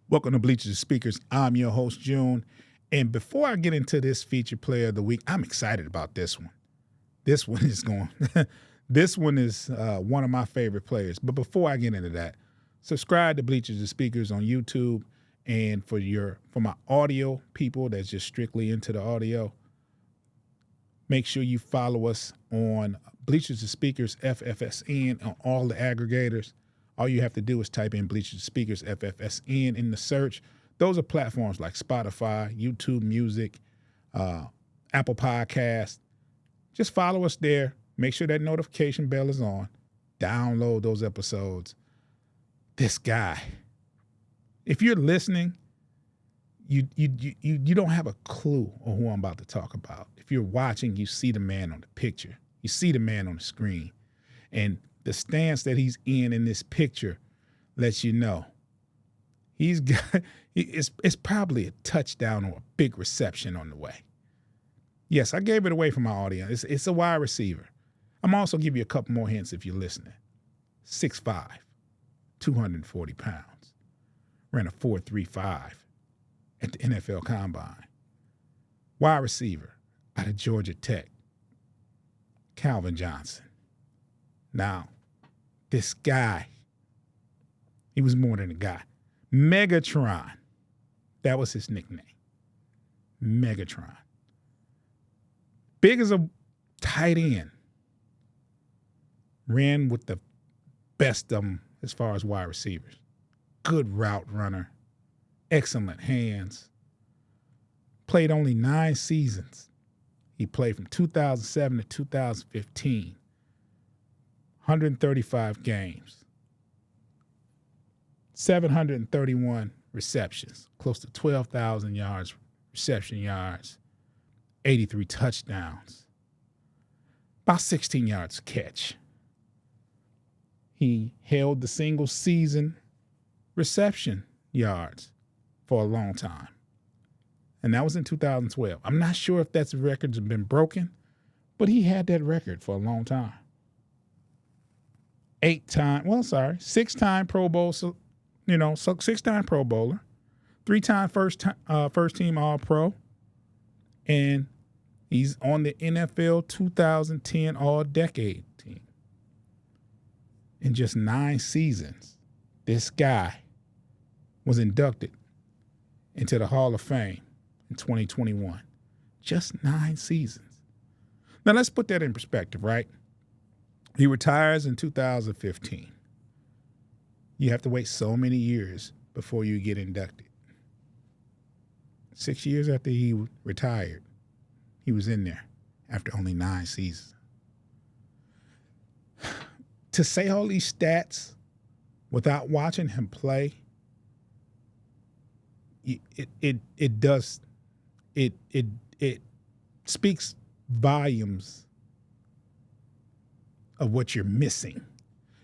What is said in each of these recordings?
Welcome to Bleachers and Speakers. I'm your host, June. And before I get into this featured player of the week, I'm excited about this one. This one is going, this one is one of my favorite players. But before I get into that, subscribe to Bleachers and Speakers on YouTube. And for my audio people that's just strictly into the audio, make sure you follow us on Bleachers and Speakers FFSN on all the aggregators. All you have to do is type in Bleachers and Speakers FFSN in the search. Those are platforms like Spotify, YouTube Music, Apple Podcasts. Just follow us there. Make sure that notification bell is on. Download those episodes. This guy, if you're listening, you don't have a clue of who I'm about to talk about. If you're watching, you see the man on the picture. You see the man on the screen. And the stance that he's in this picture lets you know it's probably a touchdown or a big reception on the way. Yes, I gave it away from my audience. It's a wide receiver. I'm also give you a couple more hints if you're listening. 6'5", 240 pounds. Ran a 4.35 at the NFL Combine. Wide receiver out of Georgia Tech. Calvin Johnson. Now, this guy, he was more than a guy. Megatron. That was his nickname. Megatron. Big as a tight end. Ran with the best of them as far as wide receivers. Good route runner. Excellent hands. Played only 9 seasons. He played from 2007 to 2015. 135 games. 731 receptions. Close to 12,000 yards, reception yards. 83 touchdowns. About 16 yards a catch. He held the single season reception yards for a long time. And that was in 2012. I'm not sure if that record's been broken, but he had that record for a long time. 6-time Pro Bowl, 6-time Pro Bowler, 3-time first team All-Pro, and he's on the NFL 2010 All-Decade team. In just 9 seasons, this guy was inducted into the Hall of Fame in 2021. Just 9 seasons. Now let's put that in perspective, right? He retires in 2015. You have to wait so many years before you get inducted. 6 years after he retired, he was in there after only 9 seasons. To say all these stats without watching him play, it speaks volumes of what you're missing.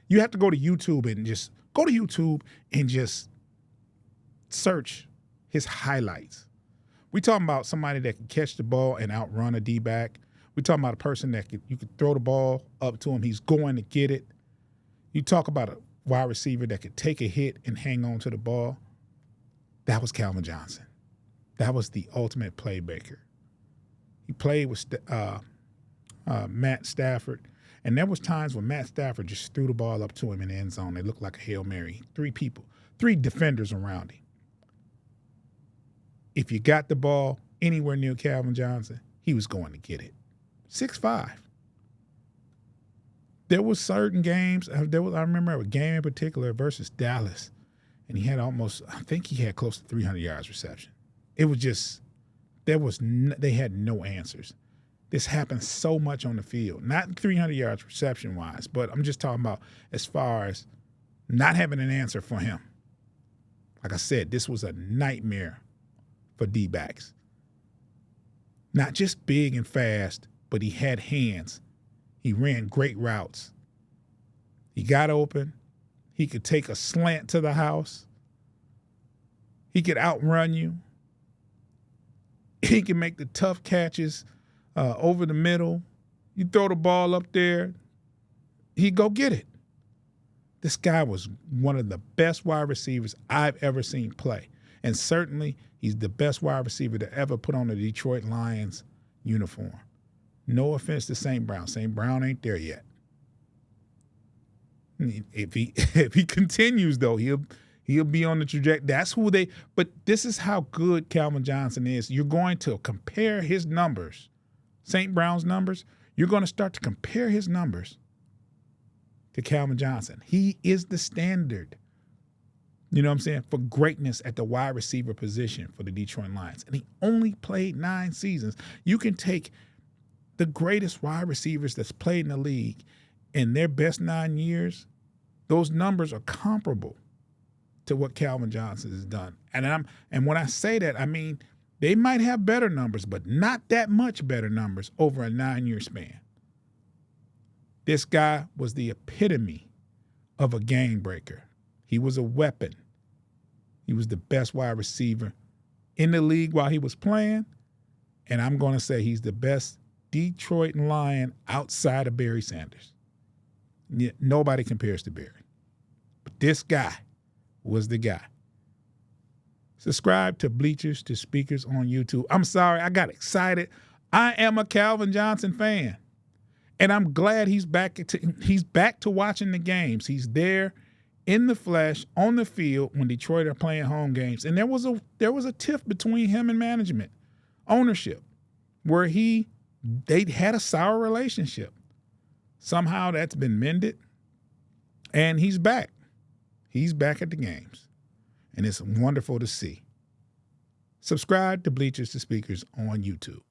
You have to go to YouTube and just search his highlights. We talking about somebody that can catch the ball and outrun a D-back. We talking about a person that you could throw the ball up to him. He's going to get it. You talk about a wide receiver that could take a hit and hang on to the ball. That was Calvin Johnson. That was the ultimate playmaker. He played with Matt Stafford. And there was times when Matt Stafford just threw the ball up to him in the end zone. It looked like a Hail Mary. 3 defenders around him. If you got the ball anywhere near Calvin Johnson, he was going to get it. 6'5". There was certain games. I remember a game in particular versus Dallas, and he had he had close to 300 yards reception. It was just, they had no answers. This happens so much on the field. Not 300 yards reception-wise, but I'm just talking about as far as not having an answer for him. Like I said, this was a nightmare for D-backs. Not just big and fast, but he had hands. He ran great routes. He got open. He could take a slant to the house. He could outrun you. He can make the tough catches over the middle. You throw the ball up there, he'd go get it. This guy was one of the best wide receivers I've ever seen play. And certainly, he's the best wide receiver to ever put on a Detroit Lions uniform. No offense to St. Brown. St. Brown ain't there yet. If he continues, though, he'll be on the trajectory. That's who they – but this is how good Calvin Johnson is. You're going to compare his numbers, St. Brown's numbers. You're going to start to compare his numbers to Calvin Johnson. He is the standard, you know what I'm saying, for greatness at the wide receiver position for the Detroit Lions. And he only played 9 seasons. You can take the greatest wide receivers that's played in the league in their best 9 years, those numbers are comparable to what Calvin Johnson has done. And when I say that, I mean they might have better numbers, but not that much better numbers over a 9-year span. This guy was the epitome of a game breaker. He was a weapon. He was the best wide receiver in the league while he was playing, and I'm going to say he's the best Detroit Lion outside of Barry Sanders. Nobody compares to Barry. But this guy was the guy. Subscribe to Bleachers to Speakers on YouTube. I'm sorry, I got excited. I am a Calvin Johnson fan. And I'm glad he's back to watching the games. He's there in the flesh, on the field when Detroit are playing home games. And there was a tiff between him and management, ownership, where they had a sour relationship. Somehow that's been mended, and he's back. He's back at the games, and it's wonderful to see. Subscribe to Bleachers to Speakers on YouTube.